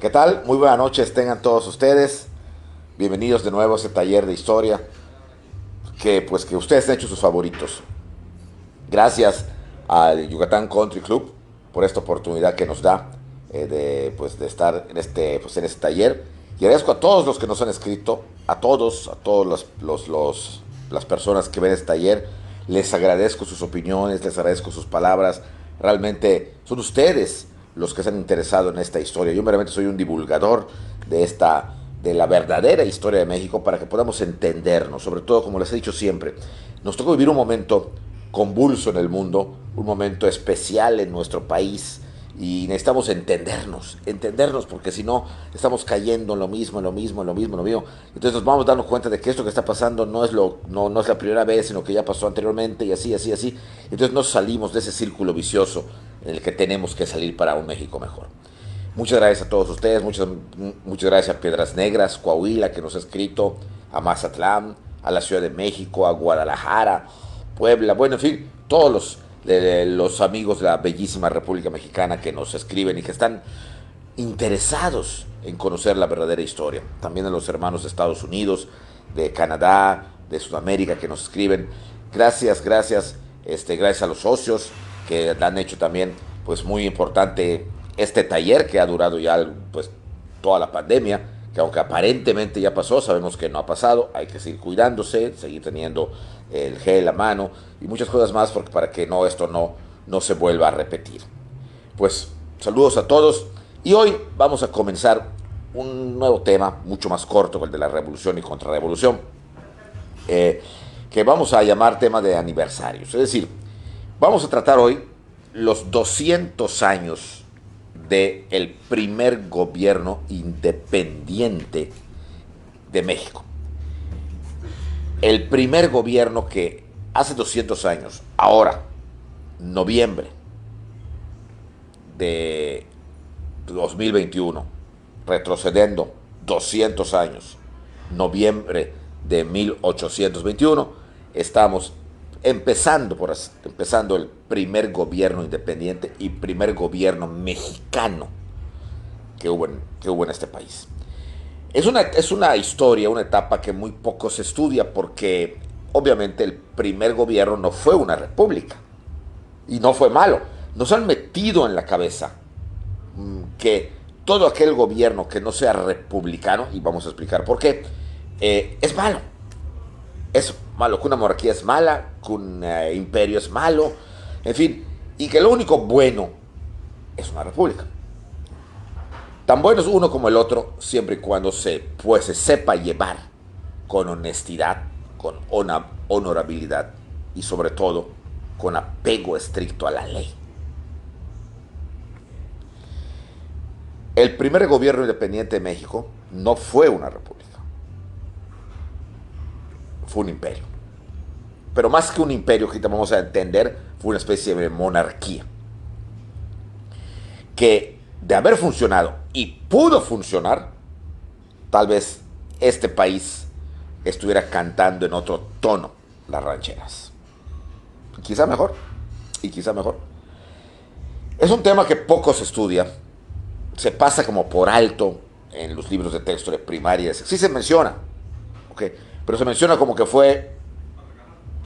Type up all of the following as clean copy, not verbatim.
¿Qué tal? Muy buenas noches tengan todos ustedes. Bienvenidos de nuevo a este taller de historia que ustedes han hecho sus favoritos. Gracias al Yucatán Country Club por esta oportunidad que nos da de estar en este taller. Y agradezco a todos los que nos han escrito, a todos las personas que ven este taller. Les agradezco sus opiniones, les agradezco sus palabras. Realmente son ustedes los que se han interesado en esta historia. Yo meramente soy un divulgador de la verdadera historia de México para que podamos entendernos. Sobre todo, como les he dicho siempre, nos tocó vivir un momento convulso en el mundo, un momento especial en nuestro país, y necesitamos entendernos, porque si no estamos cayendo en lo mismo. Entonces nos vamos dando cuenta de que esto que está pasando no es la primera vez, sino que ya pasó anteriormente, y así. Entonces nos salimos de ese círculo vicioso en el que tenemos que salir para un México mejor. Muchas gracias a todos ustedes, muchas gracias a Piedras Negras, Coahuila, que nos ha escrito, a Mazatlán, a la Ciudad de México, a Guadalajara, Puebla, bueno, en fin, todos los amigos de la bellísima República Mexicana que nos escriben y que están interesados en conocer la verdadera historia. También a los hermanos de Estados Unidos, de Canadá, de Sudamérica que nos escriben. Gracias a los socios que han hecho también pues muy importante este taller que ha durado ya pues toda la pandemia, que aunque aparentemente ya pasó, sabemos que no ha pasado. Hay que seguir cuidándose, seguir teniendo el gel a mano y muchas cosas más para que esto no se vuelva a repetir. Pues saludos a todos, y hoy vamos a comenzar un nuevo tema mucho más corto que el de la revolución y contrarrevolución, que vamos a llamar tema de aniversarios. Es decir, vamos a tratar hoy los 200 años del primer gobierno independiente de México. El primer gobierno que hace 200 años, ahora, noviembre de 2021, retrocediendo 200 años, noviembre de 1821, estamos empezando el primer gobierno independiente y primer gobierno mexicano que hubo en este país. Es una historia, una etapa que muy poco se estudia, porque obviamente el primer gobierno no fue una república y no fue malo. Nos han metido en la cabeza que todo aquel gobierno que no sea republicano, y vamos a explicar por qué, es malo. Es malo, que una monarquía es mala, que un imperio es malo, en fin, y que lo único bueno es una república. Tan bueno es uno como el otro, siempre y cuando se sepa llevar con honestidad, con honorabilidad y sobre todo con apego estricto a la ley. El primer gobierno independiente de México no fue una república. Fue un imperio. Pero más que un imperio, que ahorita vamos a entender, fue una especie de monarquía que, de haber funcionado y pudo funcionar, tal vez este país estuviera cantando en otro tono las rancheras. Quizá mejor. Es un tema que poco se estudia, se pasa como por alto en los libros de texto de primaria. Sí se menciona, pero se menciona como que fue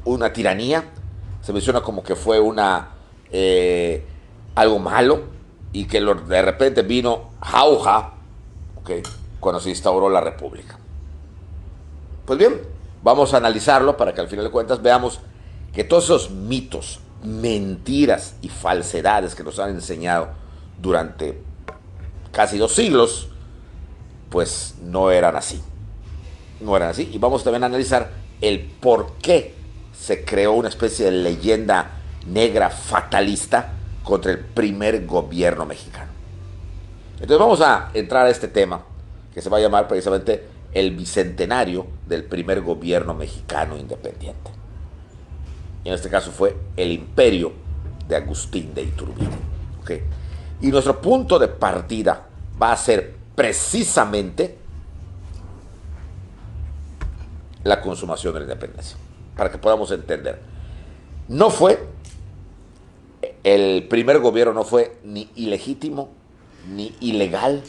una tiranía, se menciona como que fue algo malo, y que de repente vino jauja, cuando se instauró la república. Pues bien, vamos a analizarlo para que al final de cuentas veamos que todos esos mitos, mentiras y falsedades que nos han enseñado durante casi 2 siglos, pues no eran así. Y vamos también a analizar el por qué se creó una especie de leyenda negra fatalista contra el primer gobierno mexicano. Entonces vamos a entrar a este tema, que se va a llamar precisamente el bicentenario del primer gobierno mexicano independiente. Y en este caso fue el imperio de Agustín de Iturbide. Y nuestro punto de partida va a ser precisamente la consumación de la independencia, para que podamos entender. El primer gobierno no fue ni ilegítimo, ni ilegal,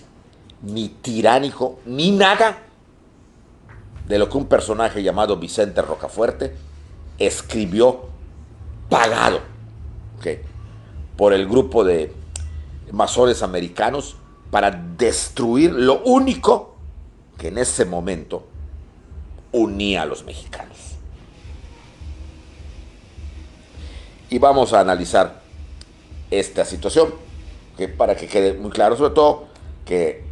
ni tiránico, ni nada de lo que un personaje llamado Vicente Rocafuerte escribió pagado, ¿okay?, por el grupo de masones americanos para destruir lo único que en ese momento unía a los mexicanos. Y vamos a analizar esta situación, ¿okay?, para que quede muy claro, sobre todo que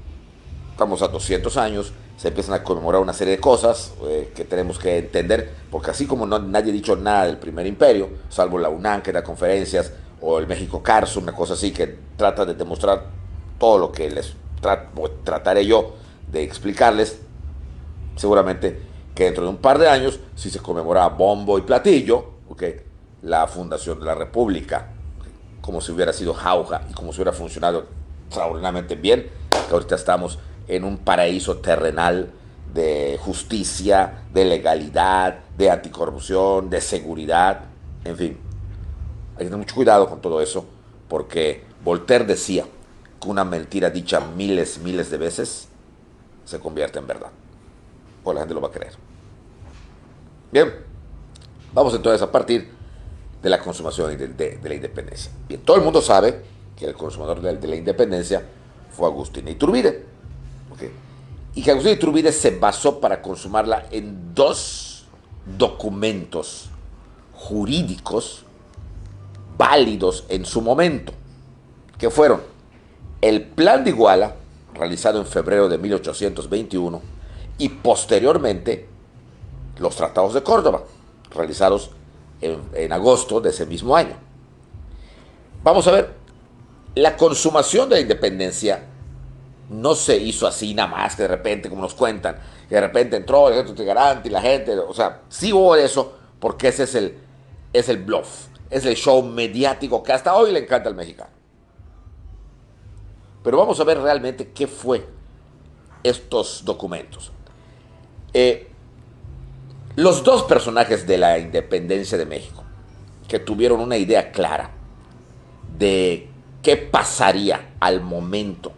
estamos a 200 años, se empiezan a conmemorar una serie de cosas que tenemos que entender, porque así como nadie ha dicho nada del primer imperio, salvo la UNAM que da conferencias, o el México Carso, una cosa así que trata de demostrar todo lo que les trataré yo de explicarles, seguramente que dentro de un par de años, si se conmemora bombo y platillo, ¿okay?, la fundación de la República, ¿okay?, como si hubiera sido jauja y como si hubiera funcionado extraordinariamente bien, que ahorita estamos en un paraíso terrenal de justicia, de legalidad, de anticorrupción, de seguridad, en fin. Hay que tener mucho cuidado con todo eso, porque Voltaire decía que una mentira dicha miles de veces se convierte en verdad. Pues la gente lo va a creer. Bien, vamos entonces a partir de la consumación de la independencia. Bien, todo el mundo sabe que el consumador de la independencia fue Agustín de Iturbide, ¿okay?, y que Agustín de Iturbide se basó para consumarla en dos documentos jurídicos válidos en su momento, que fueron el Plan de Iguala, realizado en febrero de 1821, y posteriormente los Tratados de Córdoba, realizados en agosto de ese mismo año. Vamos a ver, la consumación de la independencia no se hizo así nada más, que de repente, como nos cuentan, que de repente entró el ejército garante y la gente, o sea, sí hubo eso, porque ese es el bluff, es el show mediático que hasta hoy le encanta al mexicano. Pero vamos a ver realmente qué fue estos documentos. Los dos personajes de la independencia de México, que tuvieron una idea clara de qué pasaría al momento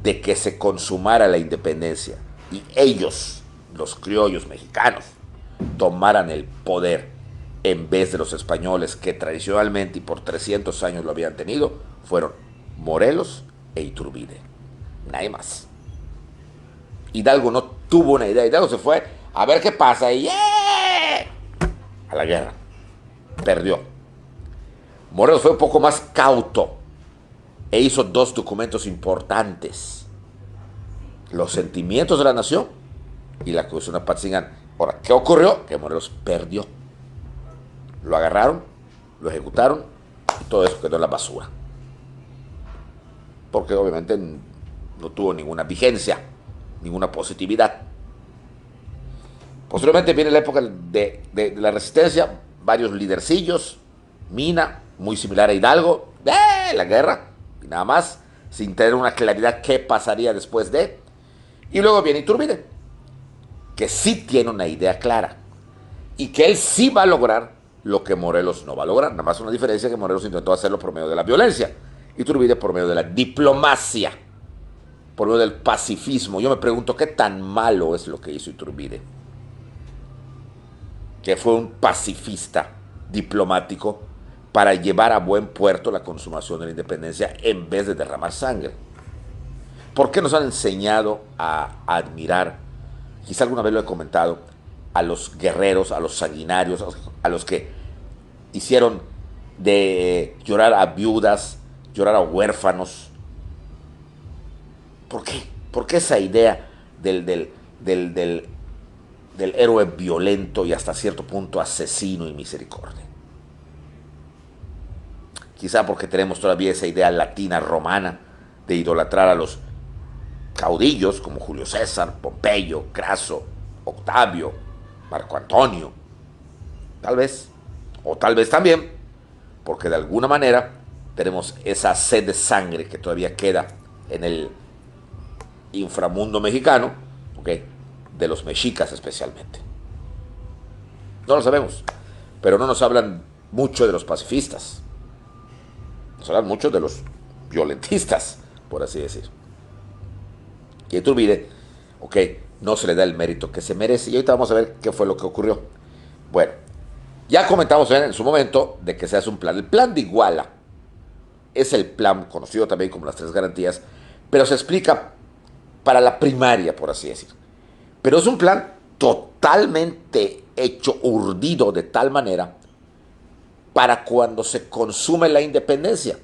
de que se consumara la independencia y ellos, los criollos mexicanos, tomaran el poder en vez de los españoles que tradicionalmente y por 300 años lo habían tenido, fueron Morelos e Iturbide. Nadie más. Hidalgo no tuvo una idea. Hidalgo se fue a ver qué pasa y a la guerra. Perdió. Morelos fue un poco más cauto e hizo dos documentos importantes: los sentimientos de la nación y la Constitución de Apatzingán. Ahora, ¿qué ocurrió? Que Morelos perdió. Lo agarraron, lo ejecutaron y todo eso quedó en la basura. Porque obviamente no tuvo ninguna vigencia, ninguna positividad. Posteriormente viene la época de la resistencia, varios lidercillos, Mina, muy similar a Hidalgo, la guerra, y nada más, sin tener una claridad qué pasaría después de. Y luego viene Iturbide, que sí tiene una idea clara, y que él sí va a lograr lo que Morelos no va a lograr. Nada más una diferencia, que Morelos intentó hacerlo por medio de la violencia, Iturbide por medio de la diplomacia, por medio del pacifismo. Yo me pregunto qué tan malo es lo que hizo Iturbide, que fue un pacifista diplomático para llevar a buen puerto la consumación de la independencia en vez de derramar sangre. ¿Por qué nos han enseñado a admirar, quizá alguna vez lo he comentado, a los guerreros, a los sanguinarios, a los que hicieron de llorar a viudas, llorar a huérfanos? ¿Por qué? ¿Por qué esa idea del héroe violento y hasta cierto punto asesino y misericordia? Quizá porque tenemos todavía esa idea latina romana de idolatrar a los caudillos como Julio César, Pompeyo, Craso, Octavio, Marco Antonio. Tal vez, o tal vez también porque de alguna manera tenemos esa sed de sangre que todavía queda en el inframundo mexicano, ¿okay?, de los mexicas especialmente. No lo sabemos, pero no nos hablan mucho de los pacifistas. Nos hablan mucho de los violentistas, por así decir. Y a Iturbide, ok, no se le da el mérito que se merece. Y ahorita vamos a ver qué fue lo que ocurrió. Bueno, ya comentamos en su momento de que se hace un plan. El plan de Iguala es el plan conocido también como las tres garantías, pero se explica para la primaria, por así decir. Pero es un plan totalmente hecho, urdido de tal manera para cuando se consume la independencia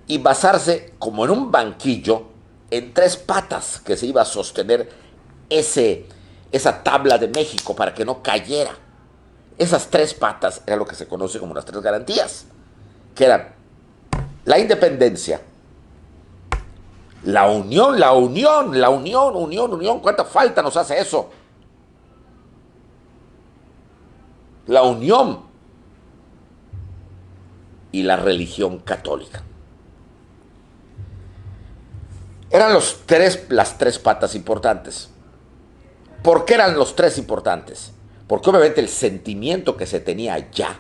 y basarse como en un banquillo en tres patas que se iba a sostener esa tabla de México para que no cayera. Esas tres patas era lo que se conoce como las tres garantías, que eran la independencia, la unión, unión. ¿Cuánta falta nos hace eso? La unión y la religión católica. Eran las tres patas importantes. ¿Por qué eran los tres importantes? Porque obviamente el sentimiento que se tenía allá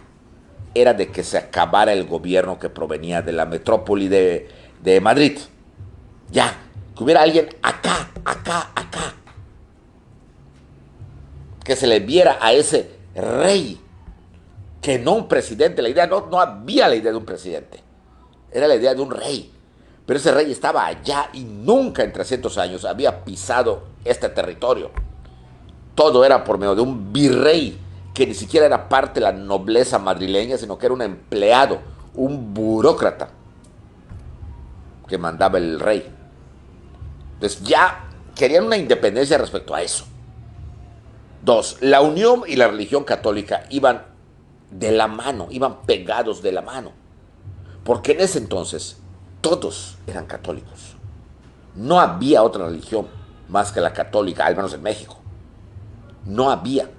era de que se acabara el gobierno que provenía de la metrópoli de Madrid. Ya, que hubiera alguien acá, que se le viera a ese rey, que no un presidente. La idea no había la idea de un presidente, era la idea de un rey. Pero ese rey estaba allá y nunca en 300 años había pisado este territorio. Todo era por medio de un virrey que ni siquiera era parte de la nobleza madrileña, sino que era un empleado, un burócrata que mandaba el rey. Entonces ya querían una independencia respecto a eso. Dos, la unión y la religión católica iban de la mano, iban pegados de la mano. Porque en ese entonces todos eran católicos. No había otra religión más que la católica, al menos en México. No había.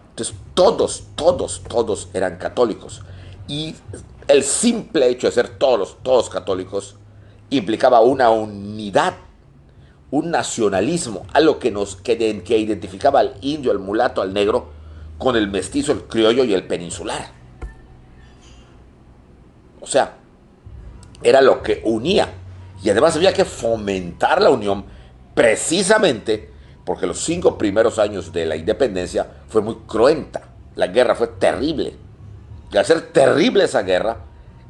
Entonces todos eran católicos. Y el simple hecho de ser todos católicos implicaba una unidad, un nacionalismo, algo que identificaba al indio, al mulato, al negro, con el mestizo, el criollo y el peninsular. O sea, era lo que unía. Y además había que fomentar la unión precisamente porque los 5 primeros años de la independencia fue muy cruenta. La guerra fue terrible. Y al ser terrible esa guerra,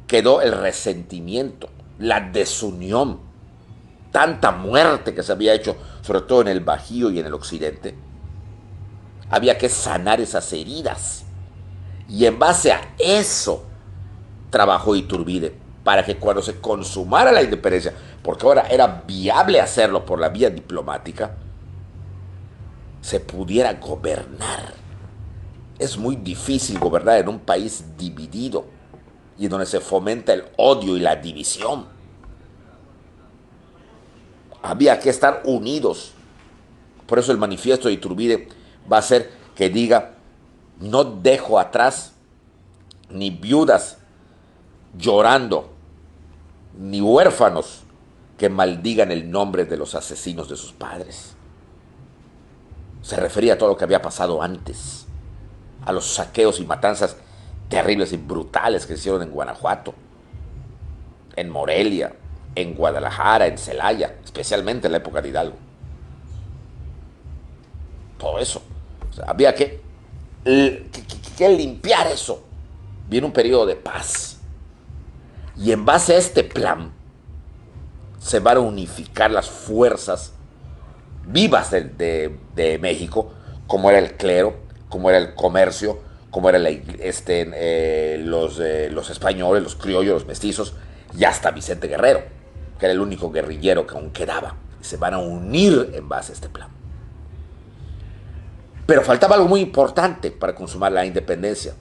quedó el resentimiento, la desunión, tanta muerte que se había hecho, sobre todo en el Bajío y en el occidente. Había que sanar esas heridas. Y en base a eso trabajó Iturbide para que cuando se consumara la independencia, porque ahora era viable hacerlo por la vía diplomática, se pudiera gobernar. Es muy difícil gobernar en un país dividido y en donde se fomenta el odio y la división. Había que estar unidos. Por eso el manifiesto de Iturbide va a ser que diga: no dejo atrás ni viudas llorando, ni huérfanos que maldigan el nombre de los asesinos de sus padres. Se refería a todo lo que había pasado antes, a los saqueos y matanzas terribles y brutales que se hicieron en Guanajuato, en Morelia, en Guadalajara, en Celaya, especialmente en la época de Hidalgo. Todo eso. O sea, había que limpiar eso. Viene un periodo de paz. Y en base a este plan se van a unificar las fuerzas vivas de México, como era el clero, como era el comercio, como eran los españoles, los criollos, los mestizos, y hasta Vicente Guerrero, que era el único guerrillero que aún quedaba. Se van a unir en base a este plan. Pero faltaba algo muy importante para consumar la independencia.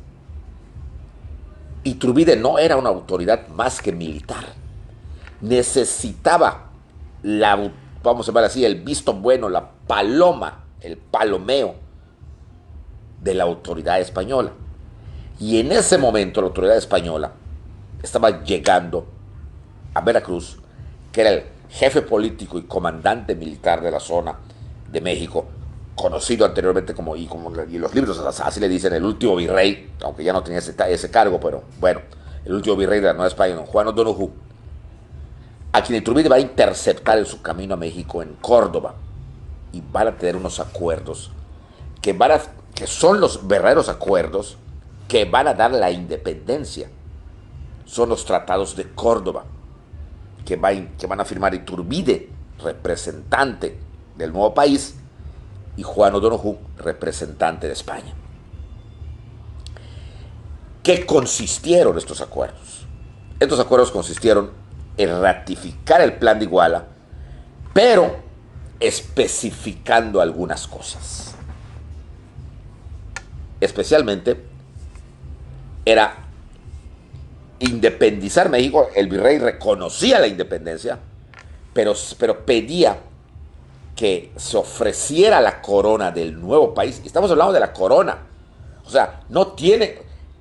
Iturbide no era una autoridad más que militar. Necesitaba vamos a llamar así, el visto bueno, la paloma, el palomeo de la autoridad española. Y en ese momento la autoridad española estaba llegando a Veracruz, que era el jefe político y comandante militar de la zona de México, conocido anteriormente y los libros así le dicen, el último virrey, aunque ya no tenía ese cargo, pero bueno, el último virrey de la Nueva España, don Juan O'Donoghue, a quien Iturbide va a interceptar en su camino a México en Córdoba. y van a tener unos acuerdos que son los verdaderos acuerdos que van a dar la independencia. Son los tratados de Córdoba que van a firmar Iturbide, representante del nuevo país, y Juan O'Donoghue, representante de España. ¿Qué consistieron estos acuerdos? Estos acuerdos consistieron en ratificar el Plan de Iguala, pero especificando algunas cosas. Especialmente era independizar México. El virrey reconocía la independencia, pero pedía que se ofreciera la corona del nuevo país. Estamos hablando de la corona. O sea,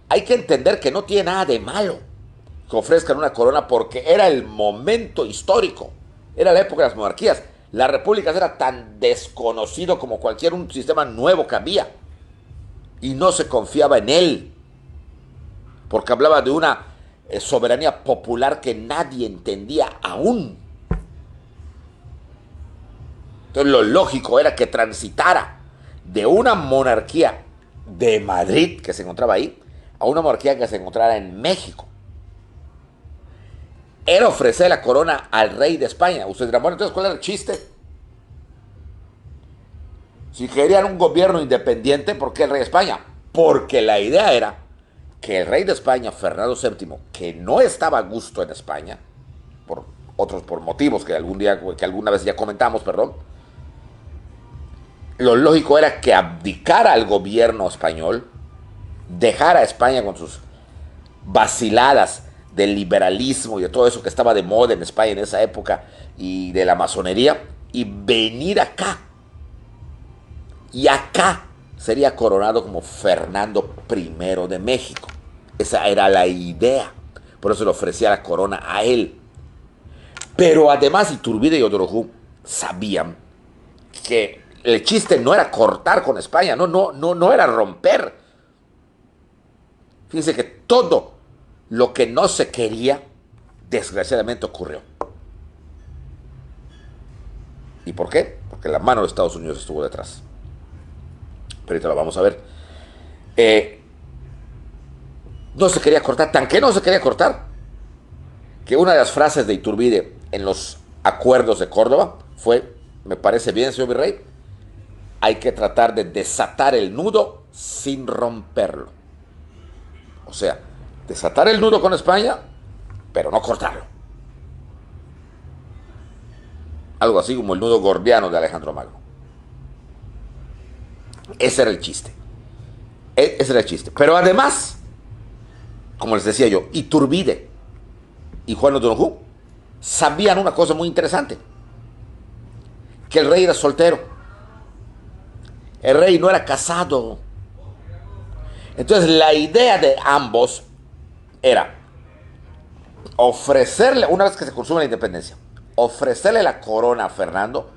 hay que entender que no tiene nada de malo que ofrezcan una corona, porque era el momento histórico. Era la época de las monarquías. Las repúblicas era tan desconocido como cualquier un sistema nuevo que había. Y no se confiaba en él, porque hablaba de una soberanía popular que nadie entendía aún. Entonces lo lógico era que transitara de una monarquía de Madrid, que se encontraba ahí, a una monarquía que se encontrara en México. Era ofrecer la corona al rey de España. Ustedes dirán, bueno, entonces, ¿cuál era el chiste? Si querían un gobierno independiente, ¿por qué el rey de España? Porque la idea era que el rey de España, Fernando VII, que no estaba a gusto en España, por motivos que alguna vez ya comentamos, perdón, lo lógico era que abdicara al gobierno español, dejara a España con sus vaciladas del liberalismo y de todo eso que estaba de moda en España en esa época, y de la masonería, y venir acá. Y acá sería coronado como Fernando I de México. Esa era la idea. Por eso le ofrecía la corona a él. Pero además Iturbide y O'Donoghue sabían que el chiste no era cortar con España, no era romper. Fíjense que todo lo que no se quería, desgraciadamente ocurrió. ¿Y por qué? Porque la mano de Estados Unidos estuvo detrás. Pero ahorita lo vamos a ver. No se quería cortar, tan que no se quería cortar, que una de las frases de Iturbide en los acuerdos de Córdoba fue: me parece bien, señor virrey, hay que tratar de desatar el nudo sin romperlo. O sea, desatar el nudo con España, pero no cortarlo. Algo así como el nudo gordiano de Alejandro Magno. Ese era el chiste. Ese era el chiste. Pero además, como les decía yo, Iturbide y Juan O'Donoghue sabían una cosa muy interesante: que el rey era soltero. El rey no era casado. Entonces la idea de ambos era ofrecerle, una vez que se consume la independencia, ofrecerle la corona a Fernando.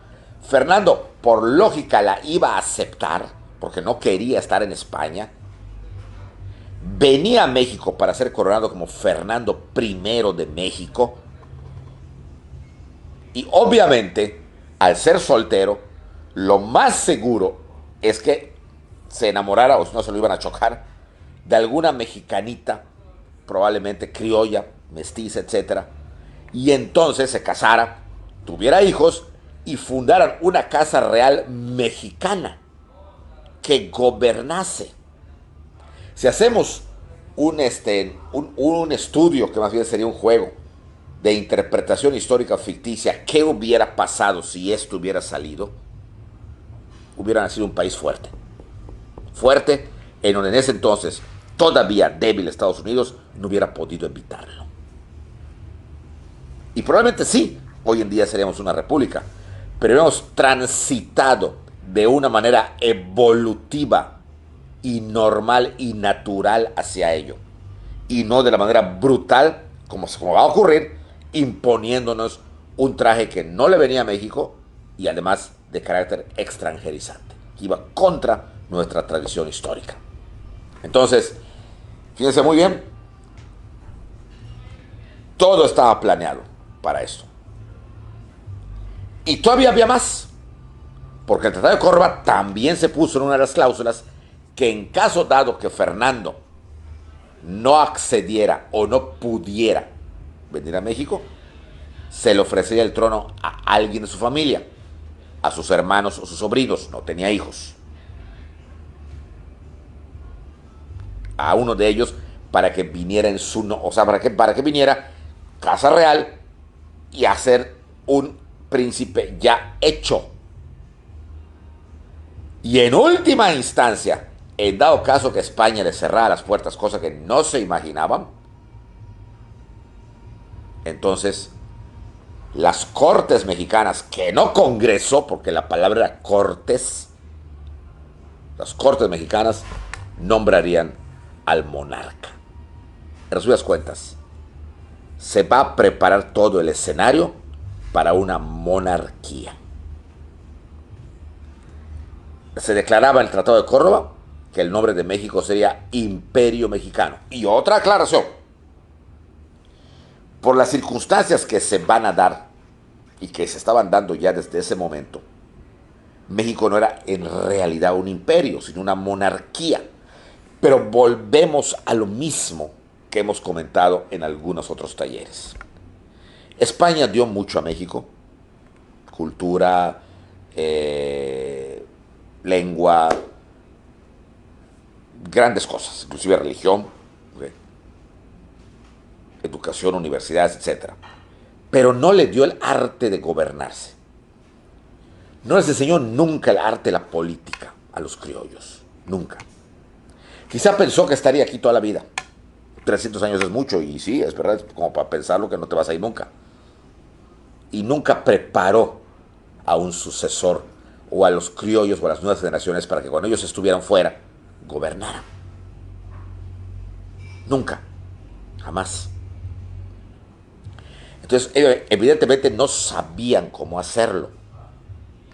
Fernando, por lógica, la iba a aceptar, porque no quería estar en España. Venía a México para ser coronado como Fernando I de México. Y obviamente, al ser soltero, lo más seguro es que se enamorara, o si no se lo iban a chocar, de alguna mexicanita, probablemente criolla, mestiza, etc. Y entonces se casara, tuviera hijos y fundaran una casa real mexicana que gobernase. Si hacemos un estudio, que más bien sería un juego de interpretación histórica ficticia, ¿qué hubiera pasado si esto hubiera salido? Hubiera nacido un país fuerte. Fuerte, en donde en ese entonces, todavía débil Estados Unidos, no hubiera podido evitarlo. Y probablemente sí, hoy en día seríamos una república, pero hemos transitado de una manera evolutiva y normal y natural hacia ello, y no de la manera brutal como va a ocurrir, imponiéndonos un traje que no le venía a México y además de carácter extranjerizante, que iba contra nuestra tradición histórica. Entonces, fíjense muy bien, todo estaba planeado para esto. Y todavía había más. Porque el Tratado de Córdoba también se puso en una de las cláusulas que en caso dado que Fernando no accediera o no pudiera venir a México, se le ofrecería el trono a alguien de su familia, a sus hermanos o sus sobrinos, no tenía hijos, a uno de ellos para que viniera en su, o sea, para que viniera casa real y a ser un príncipe ya hecho. Y en última instancia, en dado caso que España le cerrara las puertas, cosa que no se imaginaban, entonces las Cortes mexicanas, que no Congreso, porque la palabra era Cortes, las Cortes mexicanas nombrarían al monarca. En resumidas cuentas, se va a preparar todo el escenario para una monarquía. Se declaraba en el Tratado de Córdoba que el nombre de México sería Imperio Mexicano. Y otra aclaración: por las circunstancias que se van a dar y que se estaban dando ya desde ese momento, México no era en realidad un imperio, sino una monarquía. Pero volvemos a lo mismo que hemos comentado en algunos otros talleres. España dio mucho a México: cultura, lengua, grandes cosas, inclusive religión, ¿okay?, educación, universidades, etc. Pero no le dio el arte de gobernarse. No les enseñó nunca el arte de la política a los criollos, nunca. Quizá pensó que estaría aquí toda la vida. 300 años es mucho, y sí, es verdad, es como para pensarlo que no te vas a ir nunca. Y nunca preparó a un sucesor o a los criollos o a las nuevas generaciones para que cuando ellos estuvieran fuera, gobernaran. Nunca, jamás. Entonces, evidentemente no sabían cómo hacerlo.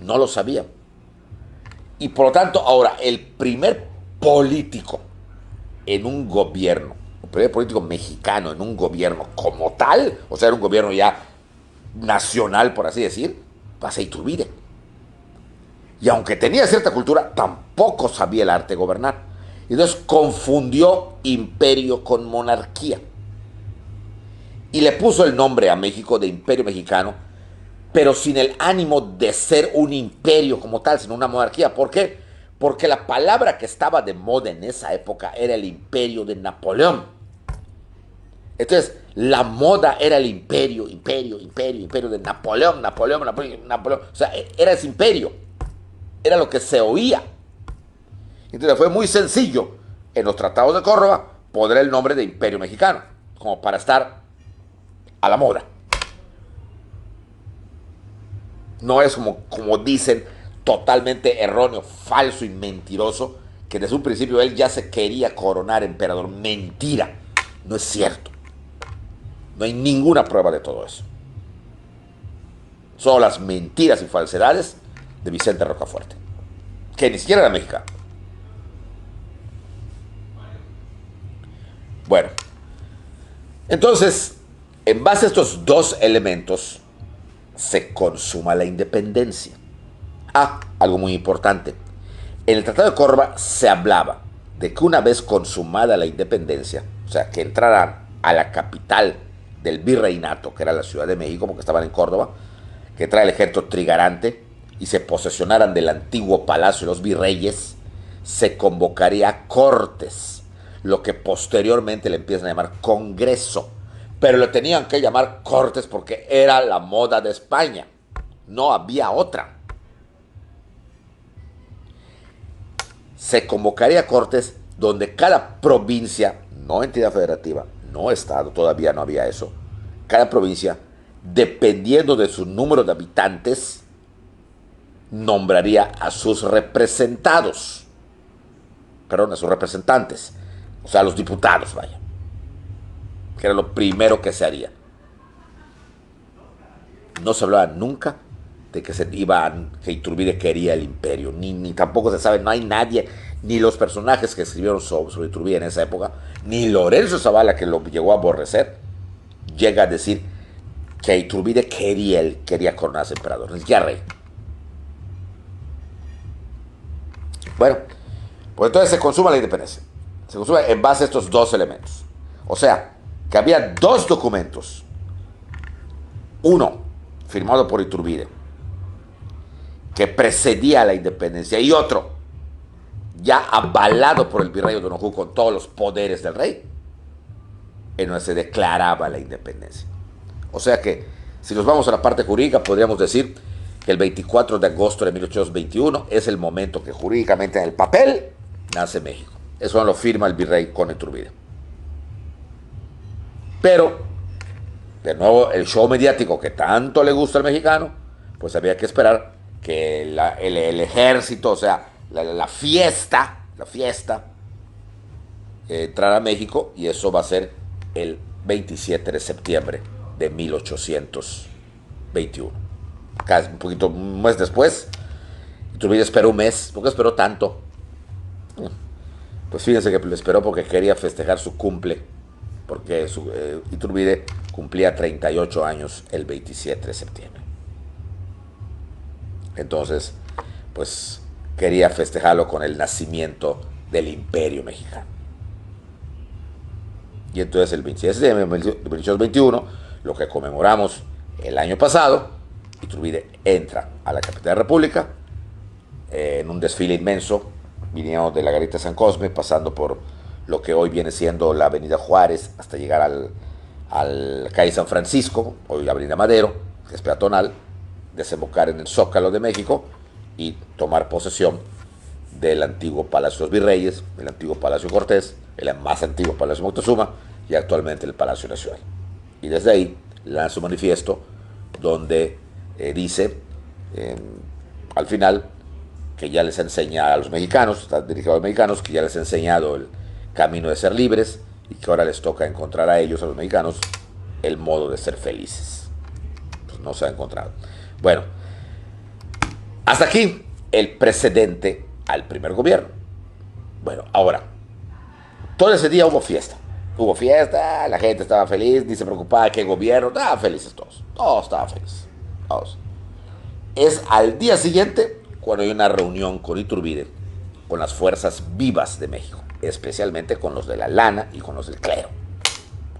No lo sabían. Y por lo tanto, ahora, el primer político en un gobierno, el primer político mexicano en un gobierno como tal, o sea, era un gobierno ya nacional, por así decir, va a ser Iturbide. Y aunque tenía cierta cultura, tampoco sabía el arte de gobernar. Y entonces confundió imperio con monarquía. Y le puso el nombre a México de Imperio Mexicano, pero sin el ánimo de ser un imperio como tal, sino una monarquía. ¿Por qué? Porque la palabra que estaba de moda en esa época era el imperio de Napoleón. Entonces, la moda era el imperio de Napoleón. O sea, era ese imperio. Era lo que se oía. Entonces fue muy sencillo en los tratados de Córdoba poner el nombre de Imperio Mexicano, como para estar a la moda. No es como dicen, totalmente erróneo, falso y mentiroso, que desde un principio él ya se quería coronar emperador. Mentira, no es cierto. No hay ninguna prueba de todo eso. Son las mentiras y falsedades de Vicente Rocafuerte, que ni siquiera era mexicano. Bueno, entonces, en base a estos dos elementos, se consuma la independencia. Algo muy importante. En el Tratado de Córdoba se hablaba de que una vez consumada la independencia, o sea, que entraran a la capital del virreinato, que era la Ciudad de México, porque estaban en Córdoba, que entrara el ejército trigarante y se posesionaran del antiguo palacio de los virreyes, se convocaría cortes, lo que posteriormente le empiezan a llamar Congreso. Pero le tenían que llamar cortes porque era la moda de España. No había otra. Se convocaría cortes donde cada provincia, no entidad federativa, no estado, todavía no había eso, cada provincia, dependiendo de su número de habitantes, nombraría a sus representados. Perdón, a sus representantes. O sea, a los diputados, vaya. Que era lo primero que se haría. No se hablaba nunca de que que Iturbide quería el imperio, ni tampoco se sabe, no hay nadie, ni los personajes que escribieron sobre Iturbide en esa época, ni Lorenzo Zavala, que lo llegó a aborrecer, llega a decir que Iturbide quería coronarse emperador, ni siquiera rey. Bueno, pues entonces se consuma la independencia. Se consume en base a estos dos elementos. O sea, que había dos documentos. Uno, firmado por Iturbide, que precedía a la independencia, y otro, ya avalado por el virrey O'Donoghue con todos los poderes del rey, en donde se declaraba la independencia. O sea que, si nos vamos a la parte jurídica, podríamos decir que el 24 de agosto de 1821 es el momento que jurídicamente en el papel nace México. Eso lo firma el virrey con Iturbide. Pero, de nuevo, el show mediático que tanto le gusta al mexicano, pues había que esperar que el ejército, o sea, la fiesta, entrara a México, y eso va a ser el 27 de septiembre de 1821. Casi un mes después. Iturbide esperó un mes. ¿Por qué esperó tanto? Pues fíjense que lo esperó porque quería festejar su cumple, porque Iturbide cumplía 38 años el 27 de septiembre. Entonces, pues quería festejarlo con el nacimiento del Imperio Mexicano. Y entonces el 27 de septiembre de 1821, lo que conmemoramos el año pasado, Iturbide entra a la capital de la República en un desfile inmenso, viniendo de la Garita San Cosme, pasando por lo que hoy viene siendo la Avenida Juárez, hasta llegar al calle San Francisco, hoy la Avenida Madero, que es peatonal, desembocar en el Zócalo de México y tomar posesión del antiguo Palacio de los Virreyes, el antiguo Palacio Cortés, el más antiguo Palacio Moctezuma, y actualmente el Palacio Nacional. Y desde ahí lanza un manifiesto donde dice, al final, que ya les enseña a los mexicanos, está dirigido a los mexicanos, que ya les ha enseñado el camino de ser libres, y que ahora les toca encontrar a ellos, a los mexicanos, el modo de ser felices. Pues no se ha encontrado. Bueno, hasta aquí el precedente al primer gobierno. Bueno, ahora, todo ese día hubo fiesta. Hubo fiesta, la gente estaba feliz, ni se preocupaba de qué gobierno, estaban felices todos. Todos estaban felices. Todos. Es al día siguiente cuando hay una reunión con Iturbide, con las fuerzas vivas de México, especialmente con los de la lana y con los del clero.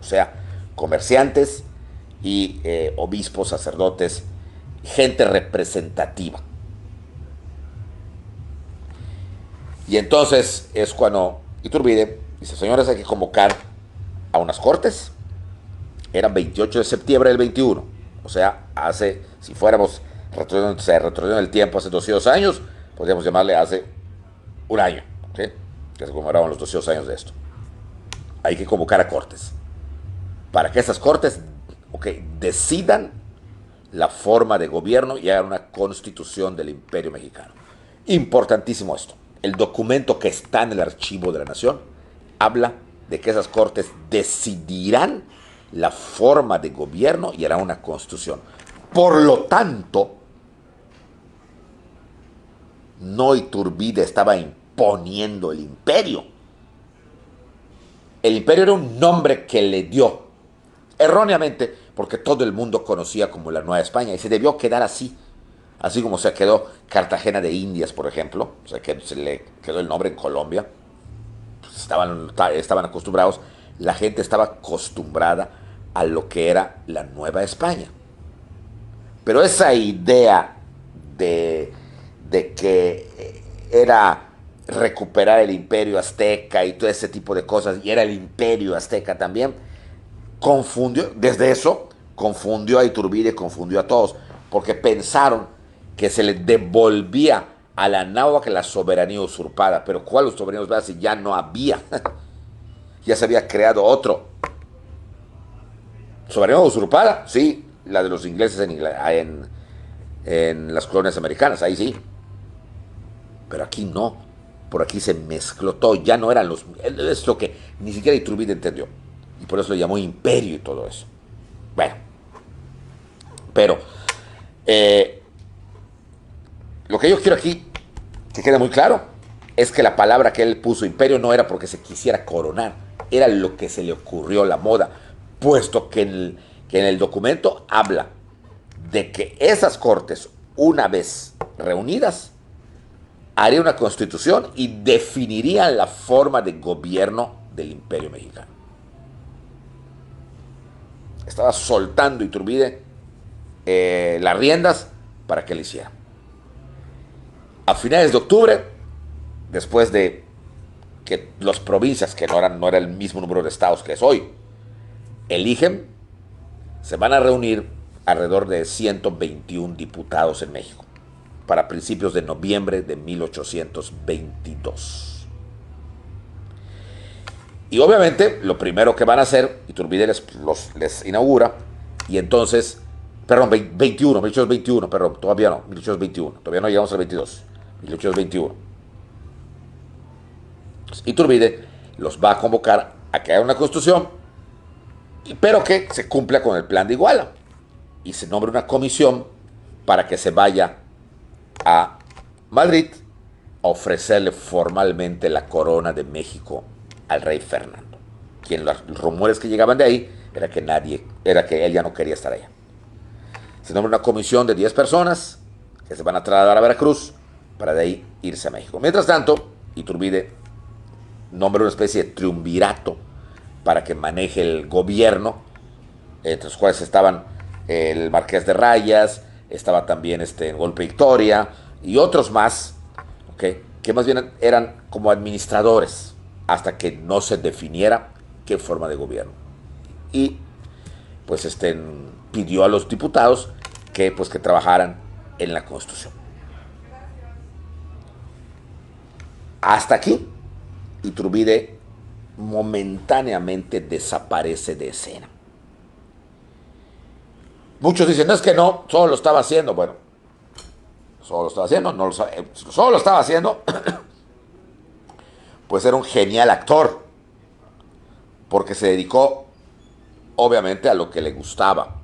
O sea, comerciantes y obispos, sacerdotes, gente representativa. Y entonces es cuando Iturbide dice, señores, hay que convocar a unas cortes. Era 28 de septiembre del 21. O sea, si fuéramos retrocediendo el tiempo hace 200 años, podríamos llamarle hace un año, ¿sí? Que se conmemoraban los 200 años de esto. Hay que convocar a cortes, para que esas cortes decidan la forma de gobierno y hagan una constitución del Imperio Mexicano. Importantísimo esto. El documento que está en el archivo de la Nación habla de que esas cortes decidirán la forma de gobierno y harán una constitución. Por lo tanto, no Iturbide estaba imponiendo el imperio. El imperio era un nombre que le dio, erróneamente, porque todo el mundo conocía como la Nueva España, y se debió quedar así. Así como se quedó Cartagena de Indias, por ejemplo, o sea, que se le quedó el nombre en Colombia. Pues estaban acostumbrados, la gente estaba acostumbrada a lo que era la Nueva España. Pero esa idea de que era recuperar el imperio azteca y todo ese tipo de cosas, y era el imperio azteca también, confundió a Iturbide, confundió a todos, porque pensaron que se le devolvía a la náhuatl la soberanía usurpada. Pero ¿cuál soberanía usurpada si ya no había? Ya se había creado otro. ¿Soberanía usurpada? Sí, la de los ingleses en las colonias americanas, ahí sí. Pero aquí no. Por aquí se mezcló todo. Ya no eran los... Es lo que ni siquiera Iturbide entendió. Y por eso lo llamó imperio y todo eso. Bueno. Pero... lo que yo quiero aquí, que quede muy claro, es que la palabra que él puso, imperio, no era porque se quisiera coronar. Era lo que se le ocurrió, la moda. Puesto que en el documento habla de que esas cortes, una vez reunidas, haría una constitución y definiría la forma de gobierno del Imperio Mexicano. Estaba soltando Iturbide las riendas para que lo hiciera. A finales de octubre, después de que las provincias, que no era el mismo número de estados que es hoy, eligen, se van a reunir alrededor de 121 diputados en México para principios de noviembre de 1822. Y obviamente lo primero que van a hacer, Iturbide les inaugura, y entonces, perdón, 1821, perdón, todavía no, 1821, todavía no llegamos al 22, 1821. Iturbide los va a convocar a que haya una constitución, pero que se cumpla con el plan de Iguala, y se nombre una comisión para que se vaya a Madrid a ofrecerle formalmente la corona de México al rey Fernando, quien los rumores que llegaban de ahí era que él ya no quería estar allá. Se nombra una comisión de 10 personas que se van a trasladar a Veracruz para de ahí irse a México. Mientras tanto, Iturbide nombra una especie de triunvirato para que maneje el gobierno, entre los cuales estaban el Marqués de Rayas, estaba también Golpe Victoria y otros más, ¿okay?, que más bien eran como administradores hasta que no se definiera qué forma de gobierno. Y pues pidió a los diputados que trabajaran en la Constitución. Hasta aquí, Iturbide momentáneamente desaparece de escena. Muchos dicen, no, es que no, solo lo estaba haciendo. Bueno, solo lo estaba haciendo, no lo sabe, solo lo estaba haciendo, pues era un genial actor, porque se dedicó obviamente a lo que le gustaba,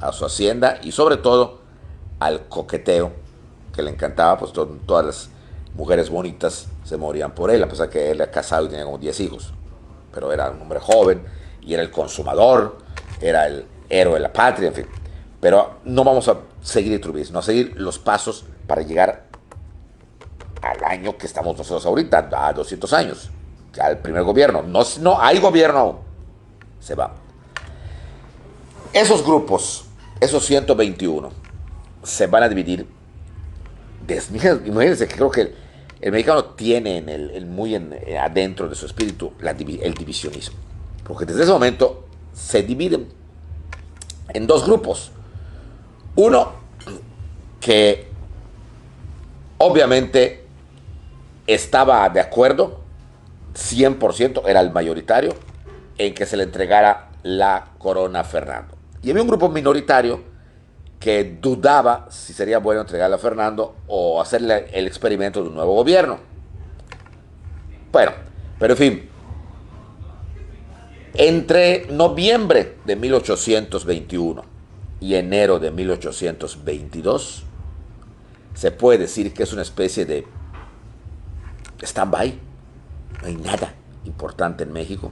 a su hacienda y sobre todo al coqueteo, que le encantaba. Pues todas las mujeres bonitas se morían por él, a pesar que él era casado y tenía como 10 hijos, pero era un hombre joven y era el consumador, era el héroe de la patria, en fin. Pero no vamos a seguir Iturbide, sino a seguir los pasos para llegar al año que estamos nosotros ahorita, a 200 años, al primer gobierno. No hay gobierno aún, se va. Esos grupos, esos 121, se van a dividir. Imagínense que creo que el mexicano tiene muy adentro de su espíritu el divisionismo, porque desde ese momento se dividen en dos grupos. Uno que obviamente estaba de acuerdo 100%, era el mayoritario, en que se le entregara la corona a Fernando. Y había un grupo minoritario que dudaba si sería bueno entregarla a Fernando o hacerle el experimento de un nuevo gobierno. Bueno, pero en fin, entre noviembre de 1821 y enero de 1822, se puede decir que es una especie de stand-by. No hay nada importante en México.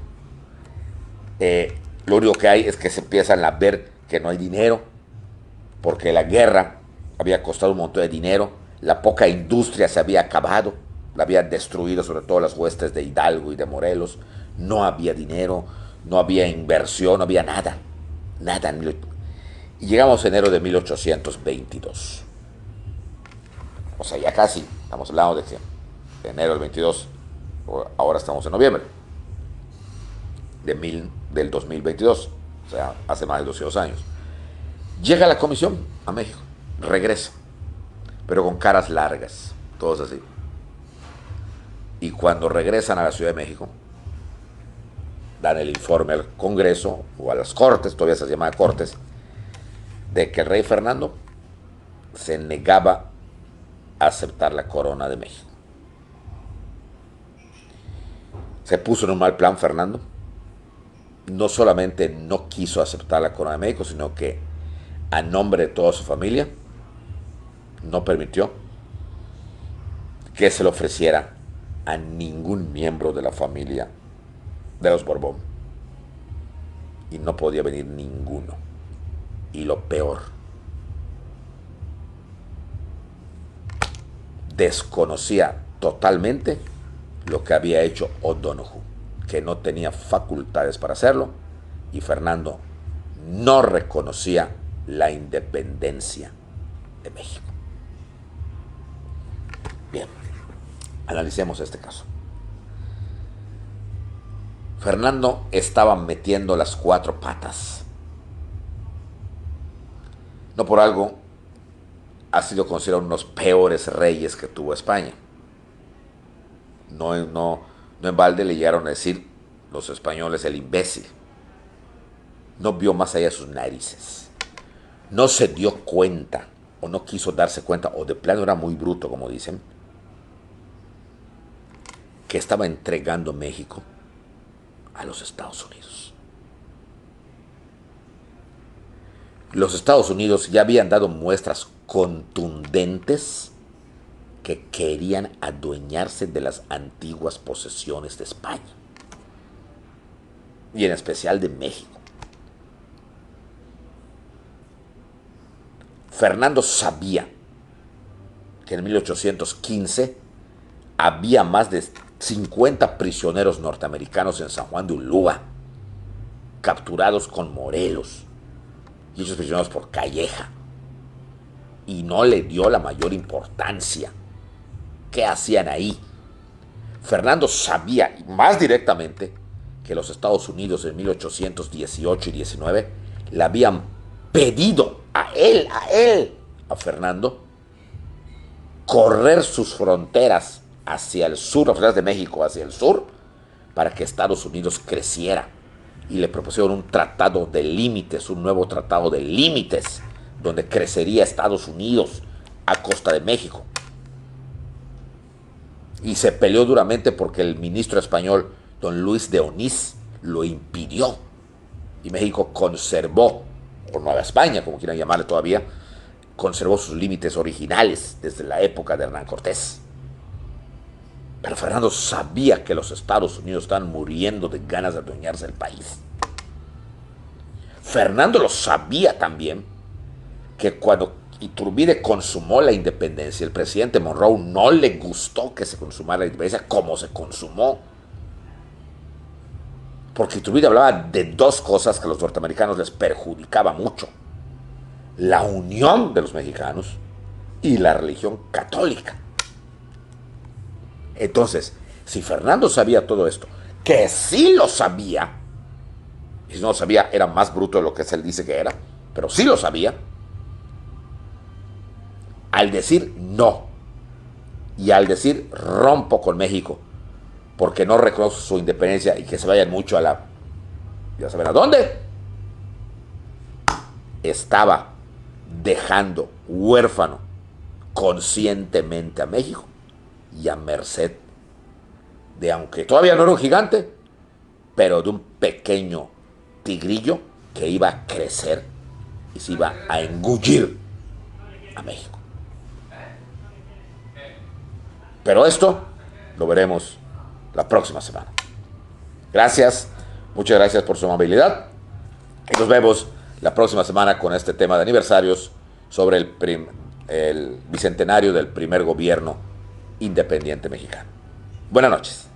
Lo único que hay es que se empiezan a ver que no hay dinero, porque la guerra había costado un montón de dinero, la poca industria se había acabado, la habían destruido sobre todo las huestes de Hidalgo y de Morelos. No había dinero, no había inversión, no había nada, nada. Y llegamos a enero de 1822. O sea, ya casi, estamos hablando de que enero del 22, ahora estamos en noviembre del 2022, o sea, hace más de 200 años. Llega la comisión a México, regresa, pero con caras largas, todos así. Y cuando regresan a la Ciudad de México, dan el informe al Congreso o a las Cortes, todavía se llama Cortes, de que el rey Fernando se negaba a aceptar la corona de México. Se puso en un mal plan Fernando. No solamente no quiso aceptar la corona de México, sino que a nombre de toda su familia no permitió que se le ofreciera a ningún miembro de la familia de los Borbón. Y no podía venir ninguno. Y lo peor, desconocía totalmente lo que había hecho O'Donoghue, que no tenía facultades para hacerlo, y Fernando no reconocía la independencia de México. Bien, analicemos este caso. Fernando estaba metiendo las cuatro patas. No por algo ha sido considerado uno de los peores reyes que tuvo España. No en balde le llegaron a decir los españoles el imbécil. No vio más allá de sus narices. No se dio cuenta, o no quiso darse cuenta, o de plano era muy bruto, como dicen, que estaba entregando México a los Estados Unidos. Los Estados Unidos ya habían dado muestras contundentes que querían adueñarse de las antiguas posesiones de España, y en especial de México. Fernando sabía que en 1815 había más de 50 prisioneros norteamericanos en San Juan de Ulúa, capturados con Morelos, y hechos prisioneros por Calleja, y no le dio la mayor importancia. ¿Qué hacían ahí? Fernando sabía, más directamente, que los Estados Unidos en 1818 y 19 le habían pedido a Fernando, correr sus fronteras hacia el sur, las fronteras de México hacia el sur, para que Estados Unidos creciera. Y le propusieron un tratado de límites, un nuevo tratado de límites, donde crecería Estados Unidos a costa de México. Y se peleó duramente porque el ministro español, don Luis de Onís, lo impidió. Y México conservó, o Nueva España, como quieran llamarle todavía, conservó sus límites originales desde la época de Hernán Cortés. Pero Fernando sabía que los Estados Unidos estaban muriendo de ganas de adueñarse del país. Fernando lo sabía también, que cuando Iturbide consumó la independencia, el presidente Monroe no le gustó que se consumara la independencia como se consumó. Porque Iturbide hablaba de dos cosas que a los norteamericanos les perjudicaba mucho: la unión de los mexicanos y la religión católica. Entonces, si Fernando sabía todo esto, que sí lo sabía, y si no lo sabía era más bruto de lo que él dice que era, pero sí lo sabía, al decir no y al decir rompo con México porque no reconozco su independencia y que se vayan mucho a la, ya saben a dónde, estaba dejando huérfano conscientemente a México y a merced de, aunque todavía no era un gigante, pero de un pequeño tigrillo que iba a crecer y se iba a engullir a México. Pero esto lo veremos la próxima semana. Gracias, muchas gracias por su amabilidad. Y nos vemos la próxima semana con este tema de aniversarios sobre el bicentenario del primer gobierno independiente mexicano. Buenas noches.